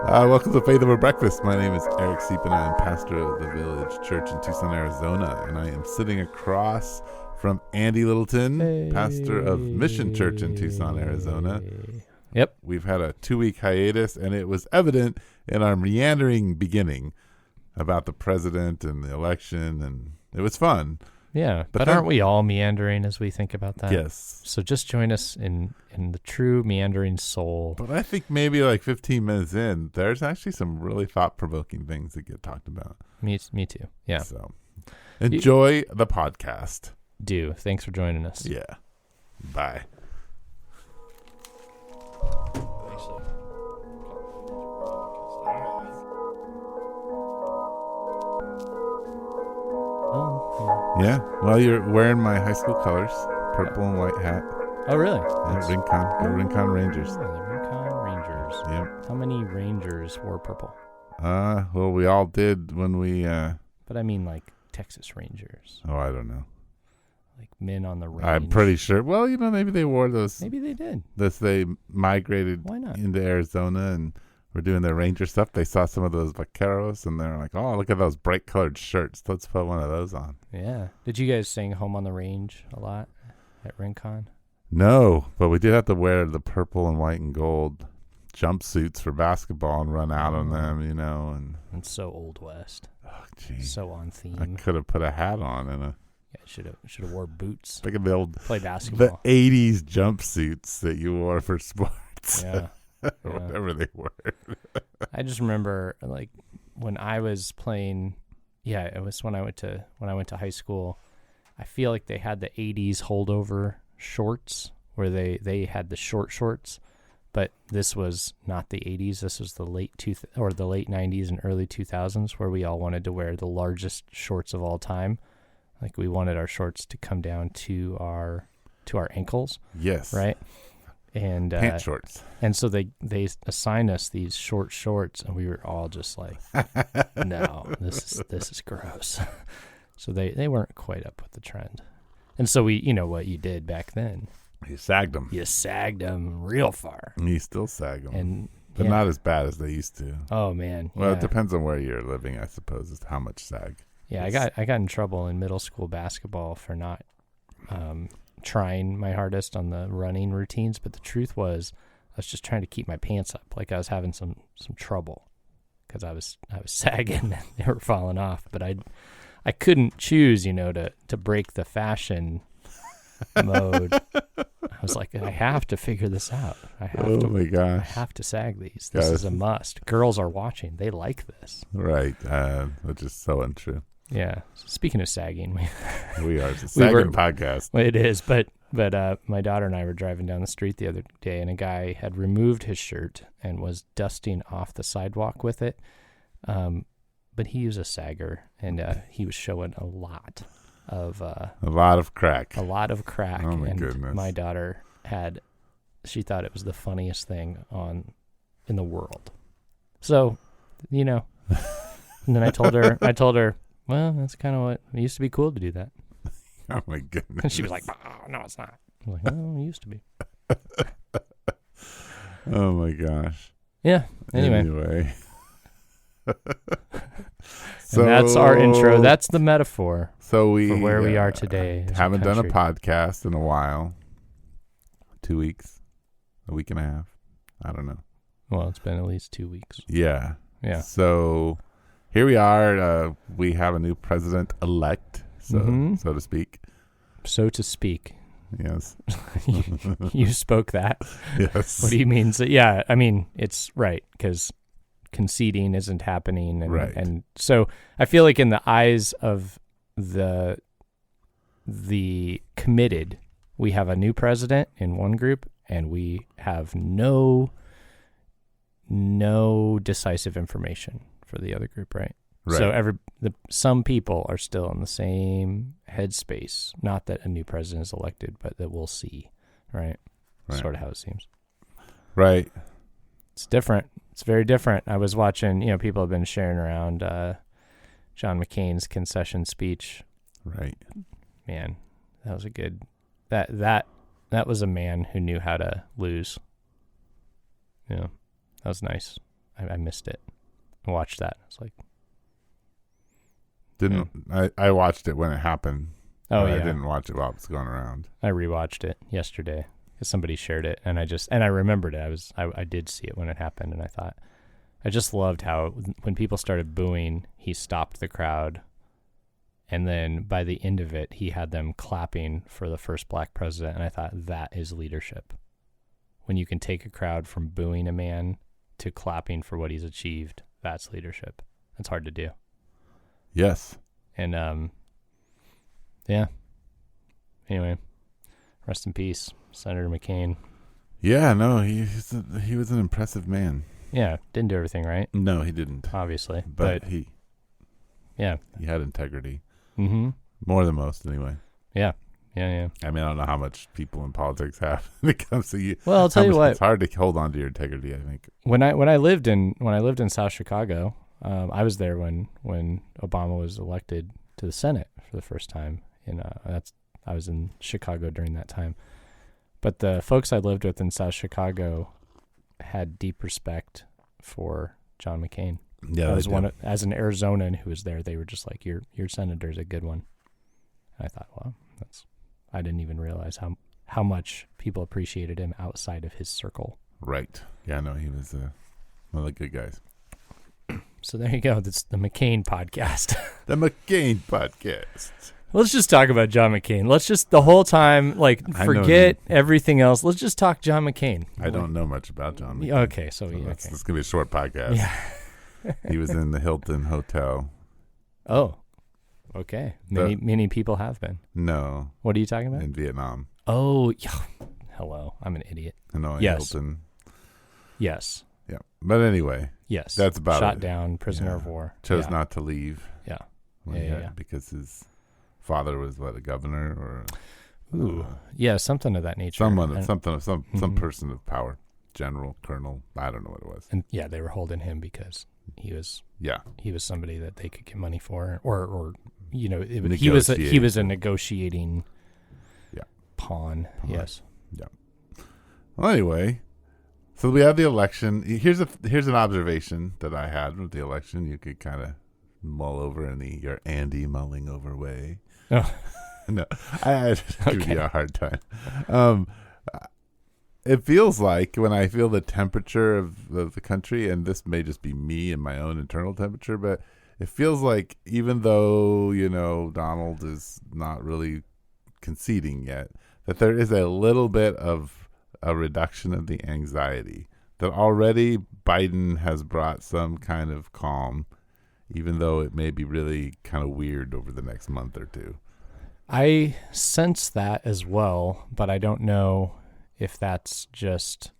Welcome to Faith Over Breakfast. My name is Eric Seep, and I am pastor of the Village Church in Tucson, Arizona. And I am sitting across from Andy Littleton, pastor of Mission Church in Tucson, Arizona. Yep. We've had a 2-week hiatus, and it was evident in our meandering beginning about the president and the election, and it was fun. Yeah, but aren't we all meandering as we think about that? Yes. So just join us in the true meandering soul. But I think maybe like 15 minutes in, there's actually some really thought-provoking things that get talked about. Me too. Yeah. So enjoy the podcast. Thanks for joining us. Yeah. Bye. Yeah. Well, you're wearing my high school colors, purple and white hat. Oh, really? Yeah, Rincon. Go Rincon Rangers. Oh, the Rincon Rangers. Yep. How many Rangers wore purple? Well, we all did when we... But I mean like Texas Rangers. Oh, I don't know. Like men on the range. I'm pretty sure. Well, maybe they wore those. Maybe they did. They migrated Why not? into Arizona and were doing their Ranger stuff. They saw some of those vaqueros and they're like, oh, look at those bright colored shirts. Let's put one of those on. Yeah. Did you guys sing Home on the Range a lot at Rincon? No, but we did have to wear the purple and white and gold jumpsuits for basketball and run out on them, and It's so Old West. oh, geez. So on theme. I could have put a hat on and Should have wore boots. look at the old Play basketball. the 80s jumpsuits that you wore for sports. Yeah. Whatever they were. I just remember like when I was playing. Yeah, it was when I went to high school. I feel like they had the 80s holdover shorts where they had the short shorts, but this was not the 80s. This was the late 90s and early 2000s where we all wanted to wear the largest shorts of all time. Like we wanted our shorts to come down to our ankles. Yes. Right. And pant shorts. And so they assigned us these short shorts, and we were all just like, "No, this is gross." So they weren't quite up with the trend, and so you know what you did back then? You sagged them. You sagged them real far. You still sag them, but yeah. not as bad as they used to. Oh man! Well, yeah. it depends on where you're living, I suppose, as to how much sag. Yeah, I got in trouble in middle school basketball for not trying my hardest on the running routines, but the truth was I was just trying to keep my pants up. Like I was having some trouble because I was sagging and they were falling off, but I couldn't choose, to break the fashion mode. I was like, I have to figure this out. My gosh. I have to sag these. This is a must. Girls are watching. They like this. Right. Which is so untrue. Yeah. Speaking of sagging, we are. It's a sagging podcast. It is, but my daughter and I were driving down the street the other day, and a guy had removed his shirt and was dusting off the sidewalk with it. But he was a sagger, and he was showing a lot of crack. A lot of crack. Oh my and goodness! My daughter she thought it was the funniest thing in the world. So, and then I told her. Well, that's kind of what it used to be cool to do that. Oh my goodness! And she was like, "Oh, no, it's not." I was like, "Oh, it used to be." Oh my gosh! Yeah. Anyway. So and that's our intro. That's the metaphor. So for where we are today. Haven't done a podcast in a while. 2 weeks, a week and a half. I don't know. Well, it's been at least 2 weeks. Yeah. Yeah. So here we are. We have a new president-elect, so to speak. So to speak. Yes. You spoke that. Yes. What do you mean? So, yeah, I mean, it's right, because conceding isn't happening. And, right. And so I feel like in the eyes of the committed, we have a new president in one group, and we have no decisive information for the other group, right? Right. So some people are still in the same headspace. Not that a new president is elected, but that we'll see, right? Sort of how it seems. Right. It's different. It's very different. I was watching, people have been sharing around John McCain's concession speech. Right. Man, that was a good. That was a man who knew how to lose. Yeah, that was nice. I missed it. I watched that. It's like I watched it when it happened. Oh but yeah. I didn't watch it while it was going around. I rewatched it yesterday because somebody shared it, and I remembered it. I did see it when it happened, and I thought I just loved how when people started booing, he stopped the crowd, and then by the end of it, he had them clapping for the first black president, and I thought that is leadership. When you can take a crowd from booing a man to clapping for what he's achieved, that's leadership. That's hard to do. Yes. And yeah. Anyway, rest in peace, Senator McCain. Yeah, no, he was an impressive man. Yeah, didn't do everything right. No, he didn't. Obviously, But he had integrity. Mm-hmm. More than most, anyway. Yeah. I mean, I don't know how much people in politics have when it comes to you. Well, I'll tell you what. It's hard to hold on to your integrity, I think. When I lived in South Chicago, I was there when Obama was elected to the Senate for the first time. I was in Chicago during that time. But the folks I lived with in South Chicago had deep respect for John McCain. Yeah, as an Arizonan who was there, they were just like, your senator's a good one. And I thought, well, I didn't even realize how much people appreciated him outside of his circle. Right. Yeah, no, he was one of the good guys. So there you go. That's the McCain podcast. The McCain podcast. Let's just talk about John McCain. Let's just the whole time, forget everything else. Let's just talk John McCain. I don't know much about John McCain. Okay, so It's going to be a short podcast. Yeah. He was in the Hilton Hotel. Oh, okay. Many people have been. No. What are you talking about? In Vietnam. Oh, yeah. Hello. I'm an idiot. Hanoi Yes. Hilton. Yes. Yeah. But anyway. Yes. That's about Shot it. down, prisoner of war. Chose not to leave. Yeah. Because his father was a governor or something of that nature. Some person of power, general, colonel, I don't know what it was. And they were holding him because he was somebody that they could get money for, or he was a negotiating pawn. Yes. Yeah. Well, anyway, so we have the election. Here's an observation that I had with the election. You could kind of mull over in your Andy mulling over way. Oh. No, I give you a hard time. It feels like when I feel the temperature of the country, and this may just be me and my own internal temperature, but it feels like even though, Donald is not really conceding yet, that there is a little bit of a reduction of the anxiety, that already Biden has brought some kind of calm, even though it may be really kind of weird over the next month or two. I sense that as well, but I don't know if that's just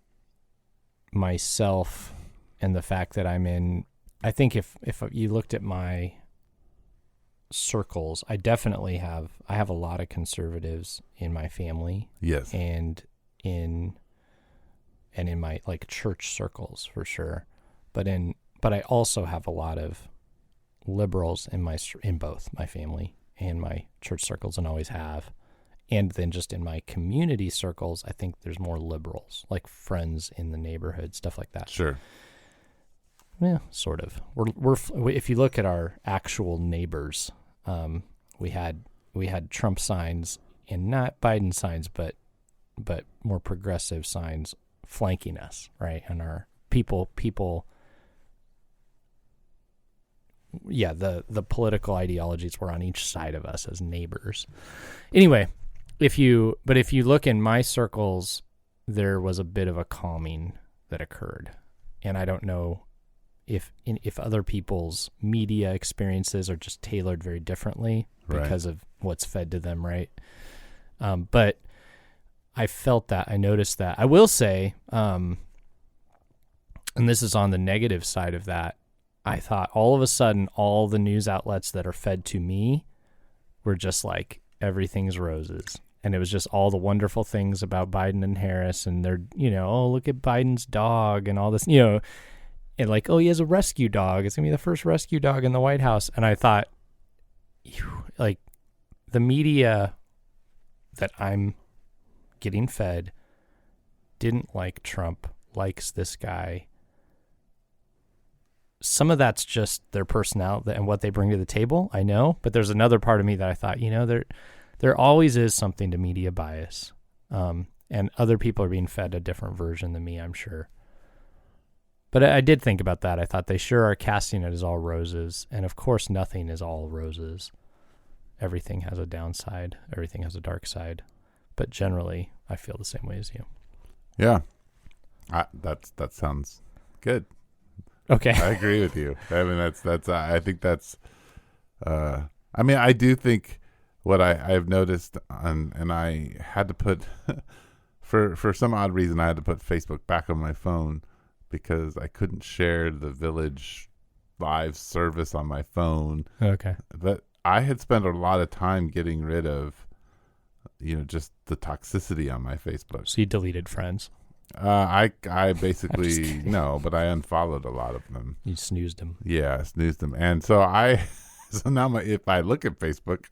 myself and the fact that I'm in. I think if you looked at my circles, I definitely have a lot of conservatives in my family. Yes. And in my church circles for sure. But I also have a lot of liberals in both my family and my church circles, and always have. And then just in my community circles, I think there's more liberals, like friends in the neighborhood, stuff like that. Sure. Yeah, sort of. We're if you look at our actual neighbors, we had Trump signs and not Biden signs, but more progressive signs flanking us, right? And our people. Yeah, the political ideologies were on each side of us as neighbors. Anyway, if you look in my circles, there was a bit of a calming that occurred, and I don't know if other people's media experiences are just tailored very differently because of what's fed to them, right? But I felt that, I noticed that. I will say, and this is on the negative side of that, I thought all of a sudden all the news outlets that are fed to me were just like everything's roses. And it was just all the wonderful things about Biden and Harris, and they're, look at Biden's dog and all this, and he has a rescue dog. It's going to be the first rescue dog in the White House. And I thought, the media that I'm getting fed didn't like Trump, likes this guy. some of that's just their personality and what they bring to the table. I know, but there's another part of me that I thought, there always is something to media bias. And other people are being fed a different version than me, I'm sure. But I did think about that. I thought they sure are casting it as all roses. And of course, nothing is all roses. Everything has a downside. Everything has a dark side. But generally, I feel the same way as you. Yeah. That sounds good. Okay. I agree with you. I mean, I think that's, I do think what I've noticed, and I had to put, for some odd reason, I had to put Facebook back on my phone because I couldn't share the Village live service on my phone. Okay. But I had spent a lot of time getting rid of, just the toxicity on my Facebook. So you deleted friends? I basically, no, but I unfollowed a lot of them. You snoozed them. Yeah, I snoozed them. And so so now if I look at Facebook,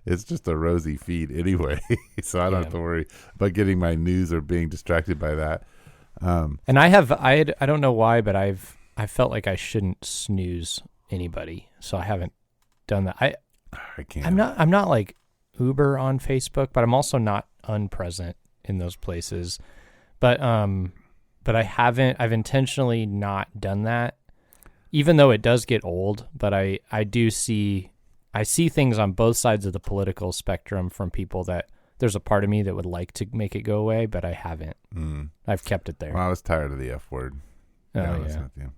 it's just a rosy feed anyway. So I don't have to worry about getting my news or being distracted by that. And I don't know why, but I felt like I shouldn't snooze anybody. So I haven't done that. I can't. I'm not like Uber on Facebook, but I'm also not unpresent in those places. But I've intentionally not done that, even though it does get old. But I see things on both sides of the political spectrum from people that there's a part of me that would like to make it go away, but I haven't. I've kept it there. Well, I was tired of the F word. Oh, yeah. With you.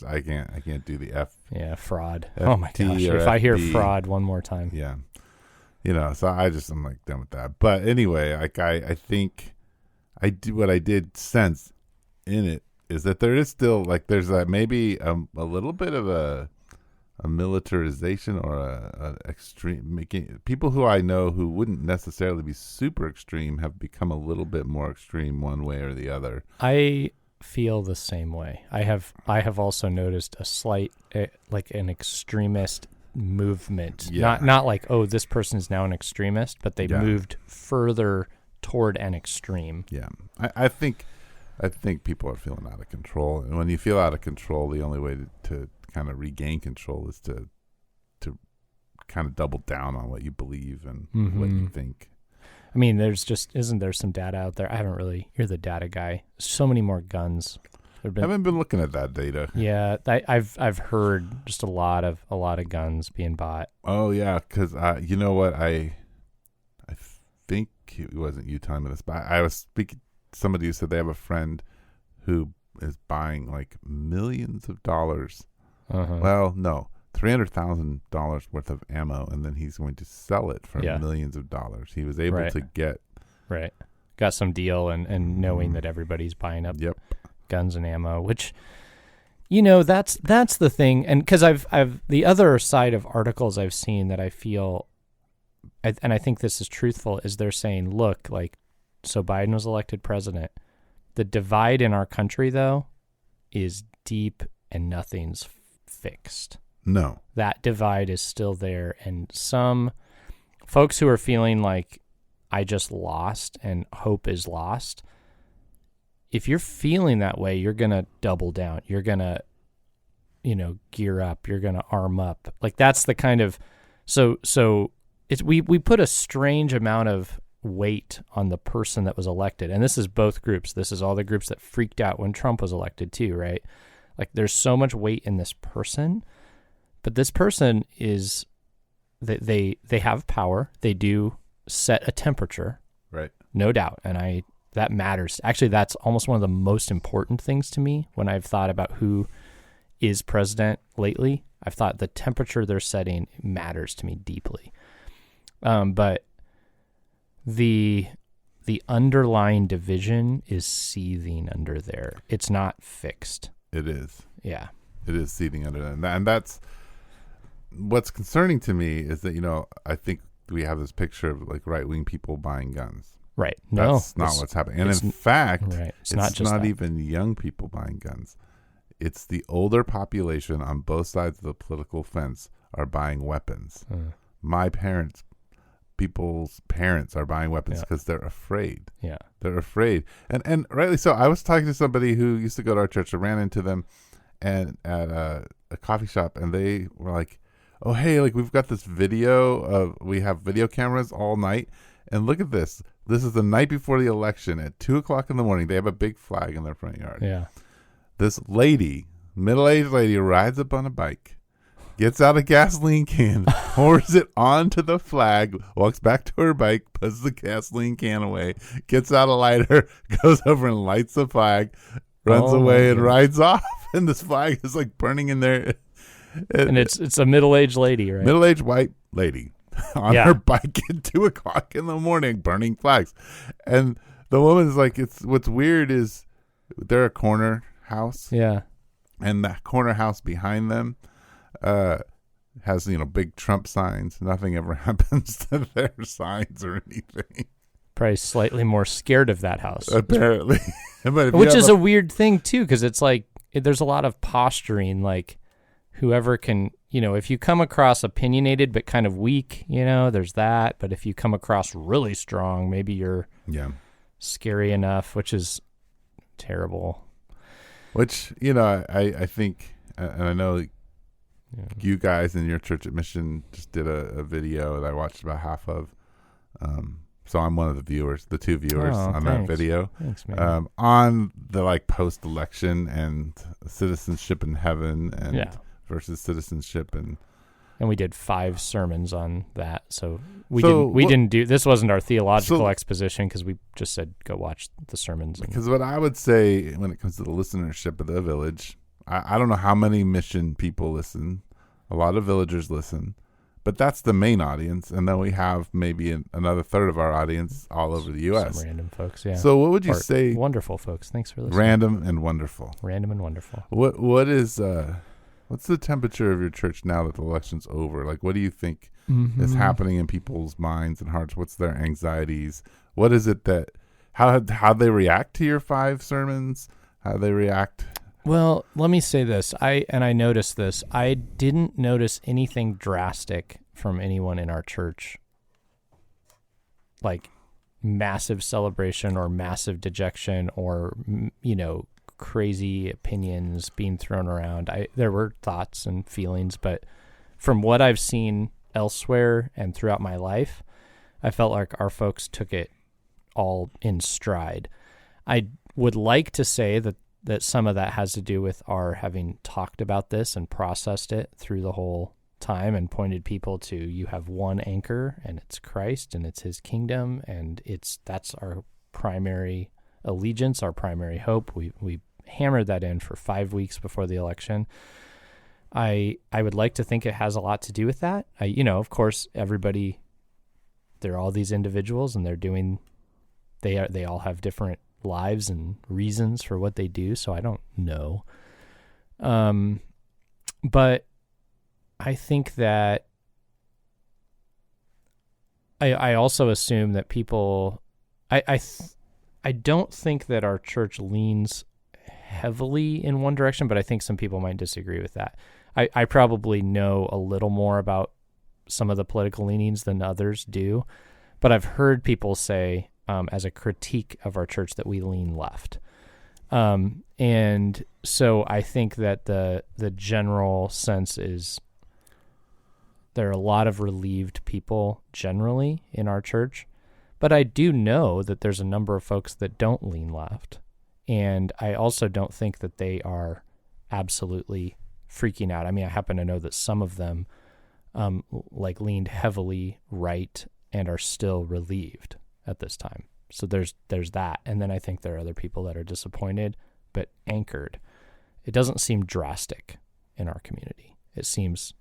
I can't do the F. Yeah, fraud. F-T oh my gosh! If I hear fraud one more time. Yeah. So I'm like done with that. But anyway, like I think what I did sense in it is that there is still there's maybe a little bit of a militarization or a extreme, making people who I know who wouldn't necessarily be super extreme have become a little bit more extreme one way or the other. I feel the same way. I have also noticed a slight an extremist movement. Yeah. Not like, oh, this person is now an extremist, but they moved further toward an extreme. Yeah. I think people are feeling out of control, and when you feel out of control, the only way to kind of regain control is to kind of double down on what you believe and what you think. I mean, isn't there some data out there? You're the data guy. So many more guns. I haven't been looking at that data. Yeah, I've heard just a lot of guns being bought. Oh yeah, because you know what, I think it wasn't you telling me this, but I was speaking to somebody who said they have a friend who is buying like millions of dollars. Well, no, $300,000 worth of ammo, and then he's going to sell it for millions of dollars. He was able to get got some deal, and knowing that everybody's buying up guns and ammo, which that's the thing. And because I've the other side of articles I've seen that I feel, and I think this is truthful, is they're saying, look, so Biden was elected president. The divide in our country, though, is deep and nothing's fixed. No. That divide is still there. And some folks who are feeling like I just lost and hope is lost, if you're feeling that way, you're going to double down. You're going to, gear up. You're going to arm up. That's the kind of, so it's, we put a strange amount of weight on the person that was elected. And this is both groups. This is all the groups that freaked out when Trump was elected too, right? There's so much weight in this person, but this person is, they have power. They do set a temperature. Right. No doubt. And that matters. Actually, that's almost one of the most important things to me when I've thought about who is president lately. I've thought the temperature they're setting matters to me deeply. But the underlying division is seething under there. It's not fixed. It is. Yeah. It is seething under there. And that's what's concerning to me is that, I think we have this picture of right-wing people buying guns. Right. That's not what's happening. And in fact, it's not even young people buying guns. It's the older population on both sides of the political fence are buying weapons. My people's parents are buying weapons because they're afraid. Yeah. They're afraid. And rightly so. I was talking to somebody who used to go to our church. I ran into them, and at a coffee shop, and they were like, "Oh, hey, like we've got this we have video cameras all night, and look at this. This is the night before the election at 2:00 in the morning. They have a big flag in their front yard. Yeah. This lady, middle-aged lady, rides up on a bike, gets out a gasoline can, pours it onto the flag, walks back to her bike, puts the gasoline can away, gets out a lighter, goes over and lights the flag, runs away and rides off. And this flag is like burning in there. And it's a middle-aged lady, right? Middle-aged white lady on her bike at 2:00 in the morning, burning flags. And the woman's like, what's weird is they're a corner house. Yeah. And that corner house behind them has, big Trump signs. Nothing ever happens to their signs or anything. Probably slightly more scared of that house. Apparently. But which is a weird thing, too, because it's like there's a lot of posturing, like whoever can, if you come across opinionated but kind of weak, there's that. But if you come across really strong, maybe you're scary enough, which is terrible. Which, I think, and I know you guys in your church at Mission just did a video that I watched about half of. So I'm one of the two viewers on that video. Thanks, man. On the post-election and citizenship in heaven and versus citizenship and we did 5 sermons on that. So we didn't do this. Wasn't our theological exposition because we just said go watch the sermons. Because what I would say when it comes to the listenership of the Village, I don't know how many Mission people listen. A lot of villagers listen, but that's the main audience, and then we have maybe another third of our audience all over the U.S. Some random folks, yeah. So what would you say? Wonderful folks. Thanks for listening. Random and wonderful. Random and wonderful. What is what's the temperature of your church now that the election's over? Like, what do you think is happening in people's minds and hearts? What's their anxieties? What is it that how they react to your 5 sermons? How they react? Well, let me say this. I noticed this. I didn't notice anything drastic from anyone in our church, like massive celebration or massive dejection or, crazy opinions being thrown around. There were thoughts and feelings, but from what I've seen elsewhere and throughout my life, I felt like our folks took it all in stride. I would like to say that some of that has to do with our having talked about this and processed it through the whole time and pointed people to, you have one anchor and it's Christ and it's his kingdom and that's our primary allegiance, our primary hope. We hammered that in for 5 weeks before the election. I would like to think it has a lot to do with that. Of course, everybody, they're all these individuals and they all have different lives and reasons for what they do, so I don't know. But I think that I also assume that people, I don't think that our church leans heavily in one direction, but I think some people might disagree with that. I probably know a little more about some of the political leanings than others do, but I've heard people say, as a critique of our church, that we lean left. And so I think that the general sense is there are a lot of relieved people generally in our church, but I do know that there's a number of folks that don't lean left. And I also don't think that they are absolutely freaking out. I mean, I happen to know that some of them leaned heavily right and are still relieved at this time. So there's that. And then I think there are other people that are disappointed but anchored. It doesn't seem drastic in our community. It seems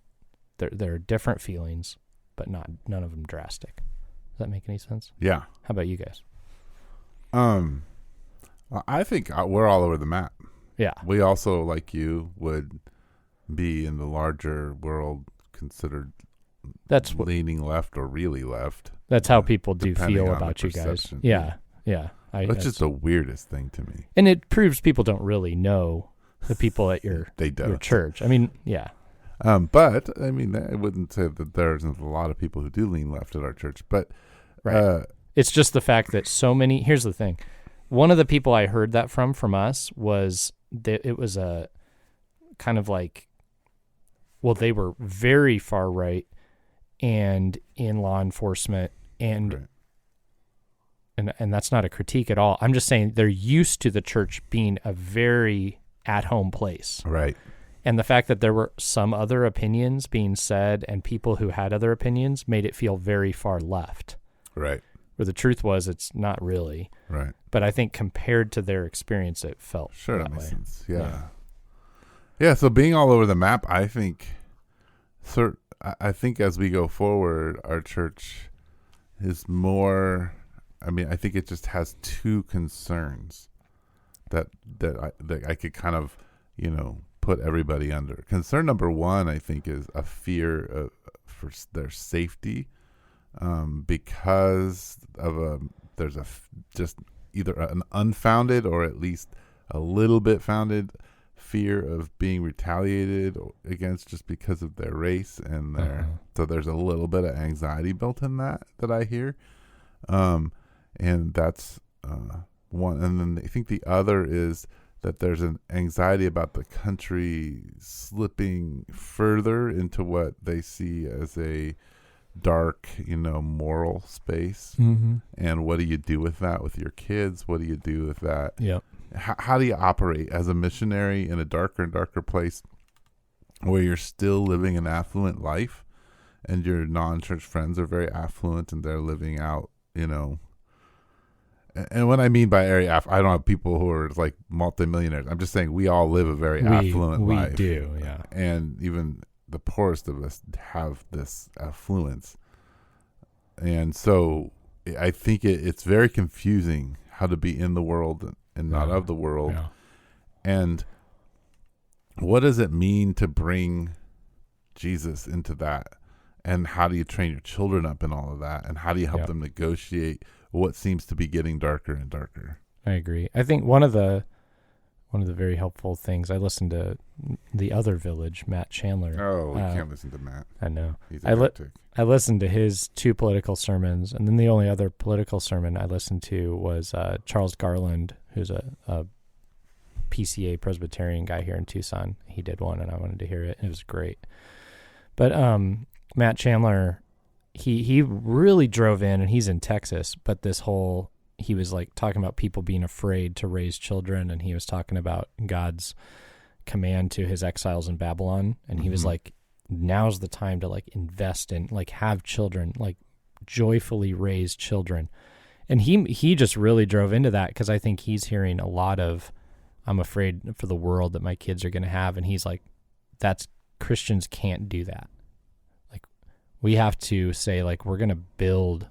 there are different feelings, but none of them drastic. Does that make any sense? Yeah. How about you guys? I think we're all over the map. Yeah. We also, like you, would be in the larger world considered leaning left or really left. That's how people do feel about you guys. Yeah. That's just the weirdest thing to me. And it proves people don't really know the people at your church. I mean, yeah. But I mean, I wouldn't say that there isn't a lot of people who do lean left at our church. But right. It's just the fact that so many. Here's the thing: one of the people I heard that from us was that it was a kind of like, well, they were very far right and in law enforcement, and that's not a critique at all. I'm just saying they're used to the church being a very at-home place. Right. And the fact that there were some other opinions being said and people who had other opinions made it feel very far left. Right. Where the truth was, it's not really. Right. But I think compared to their experience, it felt that makes way. sense. Yeah. So being all over the map, I think as we go forward, our church is more. I mean, I think it just has two concerns that I could kind of, put everybody under. Concern number one, I think, is a fear for their safety, because of there's just either an unfounded or at least a little bit founded fear of being retaliated against just because of their race and so there's a little bit of anxiety built in that I hear, and that's one. And then I think the other is that there's an anxiety about the country slipping further into what they see as a dark, moral space. Mm-hmm. And what do you do with that with your kids? What do you do with that? Yep. How do you operate as a missionary in a darker and darker place where you're still living an affluent life and your non-church friends are very affluent and they're living out, and what I mean by area, I don't have people who are like multimillionaires. I'm just saying we all live a very affluent life. We do, yeah. And even the poorest of us have this affluence. And so I think it's very confusing how to be in the world and not of the world. Yeah. And what does it mean to bring Jesus into that? And how do you train your children up in all of that? And how do you help them negotiate what seems to be getting darker and darker? I agree. I think one of the very helpful things, I listened to The Other Village, Matt Chandler. Oh, we can't listen to Matt. I know. He's a heretic. I listened to his 2 political sermons, and then the only other political sermon I listened to was Charles Garland, who's a PCA Presbyterian guy here in Tucson. He did one, and I wanted to hear it. It was great. But Matt Chandler, he really drove in, and he's in Texas, but he was like talking about people being afraid to raise children, and he was talking about God's command to his exiles in Babylon, and he was like, now's the time to like invest in, like, have children, like joyfully raise children. And he just really drove into that, because I think he's hearing a lot of, I'm afraid for the world that my kids are going to have, and he's like, Christians can't do that. Like, we have to say, like, we're going to build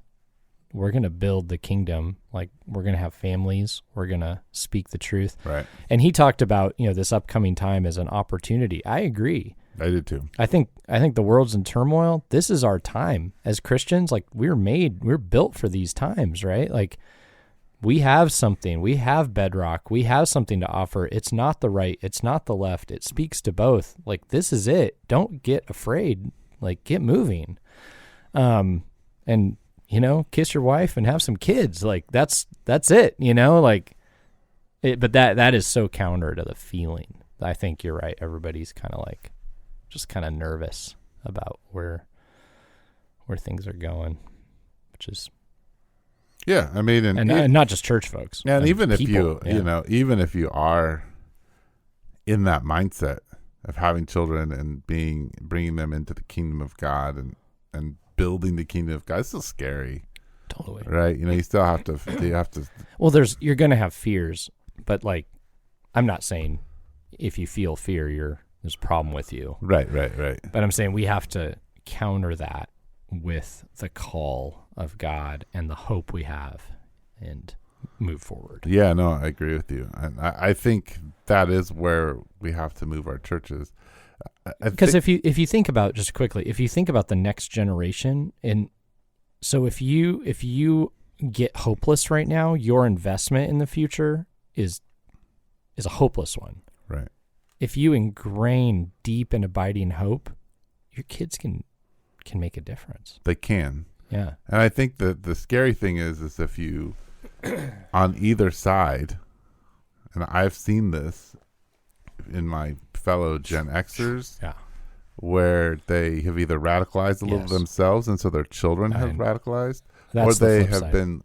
the kingdom. Like, we're going to have families. We're going to speak the truth. Right. And he talked about, this upcoming time as an opportunity. I agree. I did too. I think the world's in turmoil. This is our time as Christians. Like, we're built for these times, right? Like, we have something. We have bedrock. We have something to offer. It's not the right. It's not the left. It speaks to both. Like, this is it. Don't get afraid. Like, get moving. And kiss your wife and have some kids. Like, that's it, like it, but that is so counter to the feeling. I think you're right. Everybody's kind of like, just kind of nervous about where things are going, which is, yeah. I mean, and not just church folks. Yeah. And even people, if even if you are in that mindset of having children and bringing them into the kingdom of God and building the kingdom of God, it's still scary. Totally. Right. You still have to, well, you're going to have fears, but like, I'm not saying if you feel fear, there's a problem with you. Right. But I'm saying we have to counter that with the call of God and the hope we have and move forward. Yeah, no, I agree with you. I think that is where we have to move our churches. Because if you think about, just quickly, if you think about the next generation, and so if you get hopeless right now, your investment in the future is a hopeless one. Right. If you ingrain deep and abiding hope, your kids can make a difference. They can. Yeah. And I think that the scary thing is if you, on either side, and I've seen this in my fellow Gen Xers, Yeah. where they have either radicalized a little Yes. themselves, and so their children have radicalized, or That's the they flip have side. been,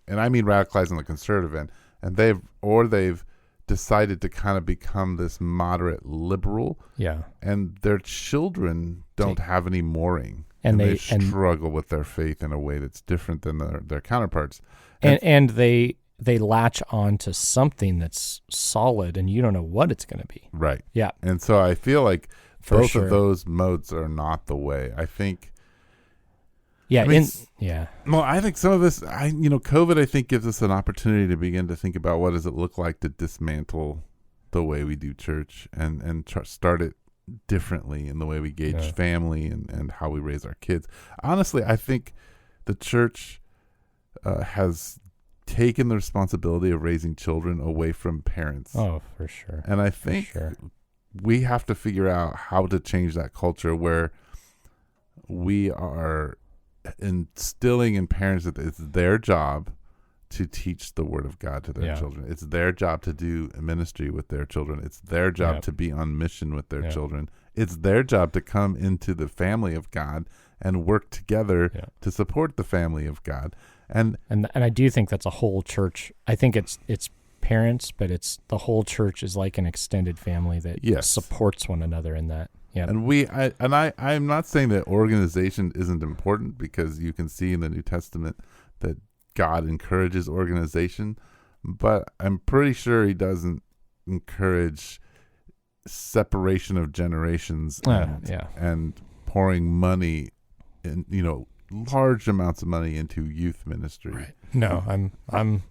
and I mean radicalized on the conservative end, and they've decided to kind of become this moderate liberal, Yeah. and their children don't have any mooring, And they and struggle with their faith in a way that's different than their counterparts. and they latch on to something that's solid, and you don't know what it's going to be. Right. Yeah. And so I feel like For both sure. of those modes are not the way. I think. Yeah. I mean, yeah. Well, I think some of this, COVID, I think gives us an opportunity to begin to think about what does it look like to dismantle the way we do church and start it differently in the way we gauge family and how we raise our kids. Honestly, I think the church has taken the responsibility of raising children away from parents. Oh, for sure. And I think we have to figure out how to change that culture where we are instilling in parents that it's their job to teach the word of God to their children. It's their job to do ministry with their children. It's their job to be on mission with their children. It's their job to come into the family of God and work together to support the family of God. And I do think that's a whole church. I think it's parents, but it's the whole church is like an extended family that supports one another in that. Yeah. And I'm not saying that organization isn't important, because you can see in the New Testament that God encourages organization, but I'm pretty sure he doesn't encourage separation of generations and pouring money in, large amounts of money into youth ministry. Right. No, I'm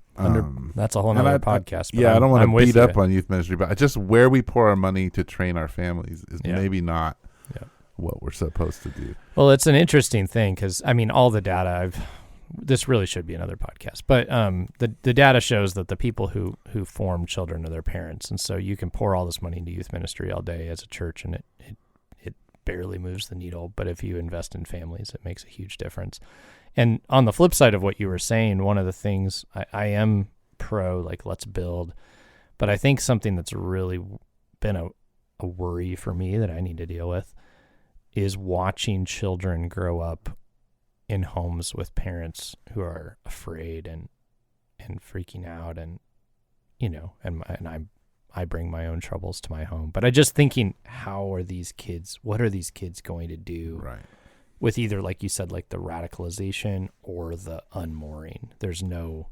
that's a whole nother podcast. But I don't want to beat up on youth ministry, but just where we pour our money to train our families is maybe not what we're supposed to do. Well, it's an interesting thing because, all the data this really should be another podcast, but the data shows that the people who form children are their parents. And so you can pour all this money into youth ministry all day as a church, and it barely moves the needle. But if you invest in families, it makes a huge difference. And on the flip side of what you were saying, one of the things I am pro, like, let's build, but I think something that's really been a worry for me that I need to deal with is watching children grow up in homes with parents who are afraid and freaking out, and I bring my own troubles to my home. But I just thinking, what are these kids going to do with either, like you said, like the radicalization or the unmooring? There's no,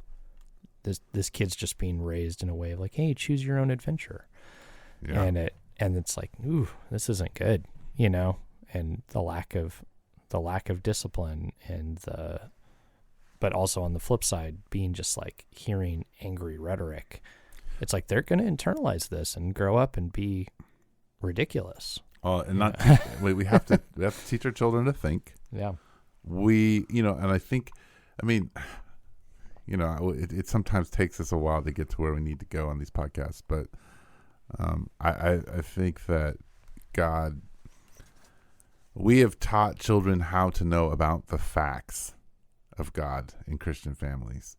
this kid's just being raised in a way of like, hey, choose your own adventure. Yeah. And it's like, ooh, this isn't good, and the lack of discipline but also on the flip side, being just like hearing angry rhetoric. It's like they're going to internalize this and grow up and be ridiculous. And not we have to teach our children to think. Yeah. And I think, it sometimes takes us a while to get to where we need to go on these podcasts, but I think that we have taught children how to know about the facts of God in Christian families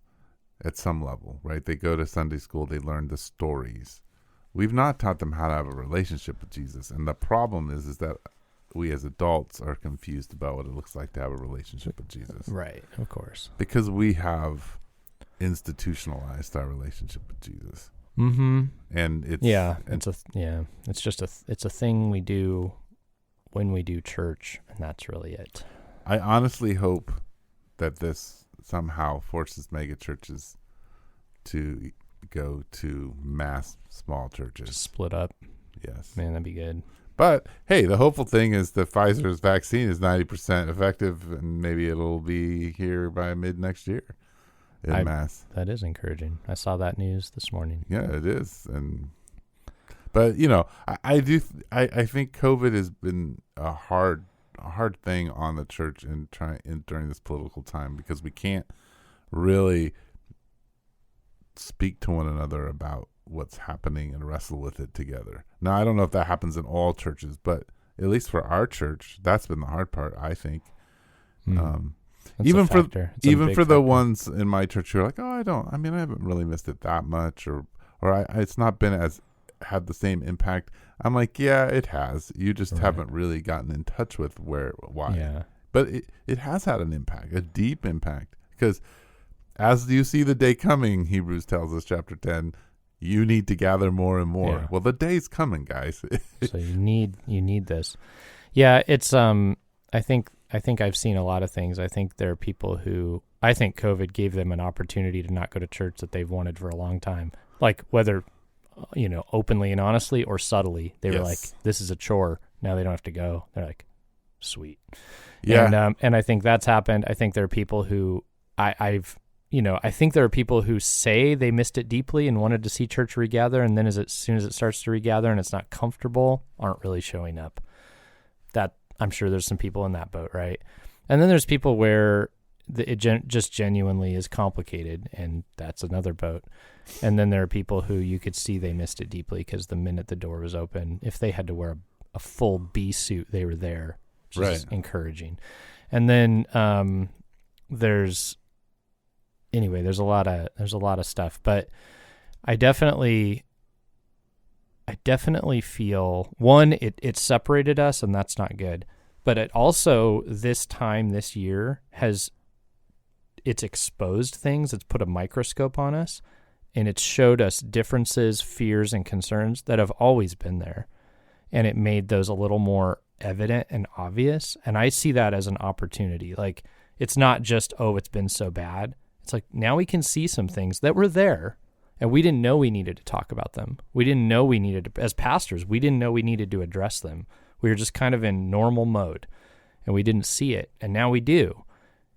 at some level, right? They go to Sunday school, they learn the stories. We've not taught them how to have a relationship with Jesus. And the problem is that we as adults are confused about what it looks like to have a relationship with Jesus. Right, of course. Because we have institutionalized our relationship with Jesus. Mm-hmm. And it's it's a thing we do when we do church, and that's really it. I honestly hope that this somehow forces mega churches to go to mass small churches. Just split up. Yes. Man, that'd be good. But hey, the hopeful thing is that Pfizer's vaccine is 90% effective, and maybe it'll be here by mid next year in mass. That is encouraging. I saw that news this morning. Yeah, it is. But I think COVID has been a hard thing on the church during this political time, because we can't really speak to one another about what's happening and wrestle with it together. Now, I don't know if that happens in all churches, but at least for our church, that's been the hard part, I think. Even for the ones in my church who are like, oh, I haven't really missed it that much, or it's not been as had the same impact. I'm like, yeah, it has. You just haven't really gotten in touch with why. Yeah. But it has had an impact, a deep impact. Because as you see the day coming, Hebrews tells us, chapter 10, you need to gather more and more. Yeah. Well, the day's coming, guys. So you need this. Yeah, it's I think I've seen a lot of things. I think there are people who, I think COVID gave them an opportunity to not go to church that they've wanted for a long time. Like whether, openly and honestly or subtly, they were like, this is a chore. Now they don't have to go. They're like, sweet. Yeah. And I think that's happened. I think there are people who I think there are people who say they missed it deeply and wanted to see church regather, and then as soon as it starts to regather and it's not comfortable, aren't really showing up. That I'm sure there's some people in that boat, right? And then there's people where it just genuinely is complicated, and that's another boat. And then there are people who you could see they missed it deeply because the minute the door was open, if they had to wear a full B suit, they were there, which is encouraging. And then there's a lot of stuff, but I definitely feel, one, it separated us, and that's not good. But it also, this year it's exposed things. It's put a microscope on us, and it's showed us differences, fears, and concerns that have always been there. And it made those a little more evident and obvious. And I see that as an opportunity. Like, it's not just, it's been so bad. It's like, now we can see some things that were there, and we didn't know we needed to talk about them. We didn't know we needed to, as pastors, we didn't know we needed to address them. We were just kind of in normal mode, and we didn't see it. And now we do.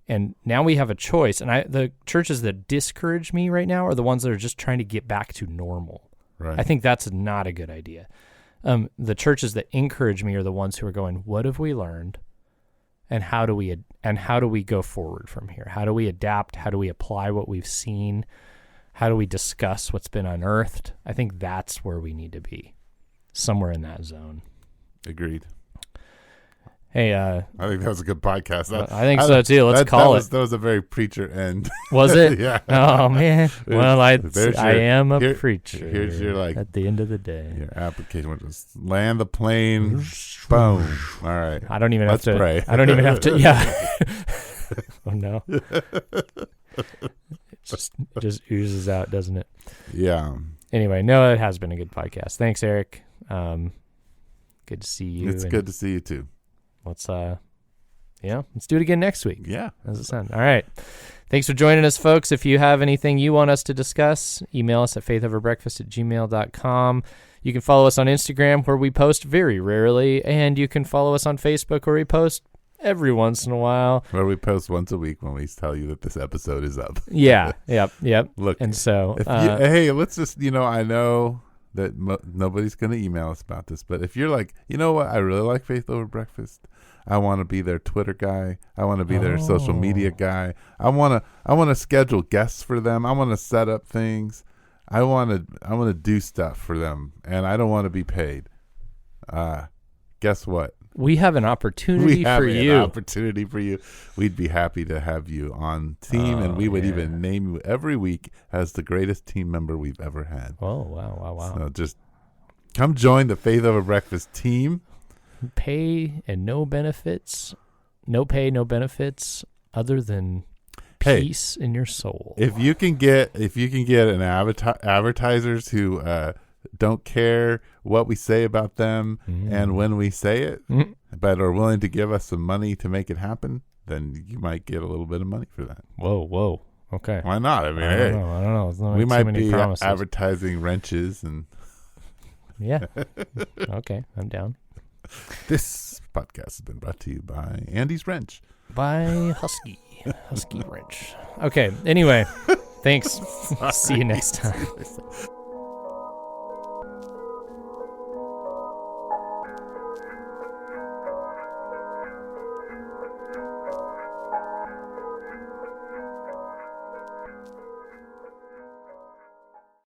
And now we have a choice. And the churches that discourage me right now are the ones that are just trying to get back to normal. Right. I think that's not a good idea. The churches that encourage me are the ones who are going, what have we learned? And how do we go forward from here? How do we adapt? How do we apply what we've seen? How do we discuss what's been unearthed? I think that's where we need to be, somewhere in that zone. Agreed. Hey, I think that was a good podcast. I think so too. Let's call it. That was a very preacher end. Was it? Yeah. Oh man. Well, I am a preacher. Here's your at the end of the day. Your application was just land the plane. Boom. All right. I don't even have to pray. I don't even have to. Yeah. Oh no. It just oozes out, doesn't it? Yeah. Anyway, no, it has been a good podcast. Thanks, Eric. Good to see you. It's good to see you too. Let's do it again next week. Yeah. How's it sound? All right. Thanks for joining us, folks. If you have anything you want us to discuss, email us at faithoverbreakfast@gmail.com. You can follow us on Instagram, where we post very rarely, and you can follow us on Facebook, where we post every once in a while. Where we post once a week when we tell you that this episode is up. Yeah. Yep. Look. And so, hey, let's just, I know that nobody's going to email us about this, but if you're like, you know what, I really like Faith Over Breakfast. I want to be their Twitter guy. I want to be their social media guy. I want to schedule guests for them. I want to set up things. I want to do stuff for them, and I don't want to be paid. Guess what? We have an opportunity for you. We'd be happy to have you on team, and we would even name you every week as the greatest team member we've ever had. Oh, wow. So just come join the Faith Over Breakfast team. Pay and no benefits. No pay, no benefits other than peace in your soul. If you can get an advertisers who don't care what we say about them and when we say it, but are willing to give us some money to make it happen, then you might get a little bit of money for that. Whoa. Okay. Why not? I mean, I don't know. We might be advertising wrenches and. Yeah. Okay, I'm down. This podcast has been brought to you by Andy's Wrench. By Husky Wrench. Okay. Anyway, thanks. See you next time.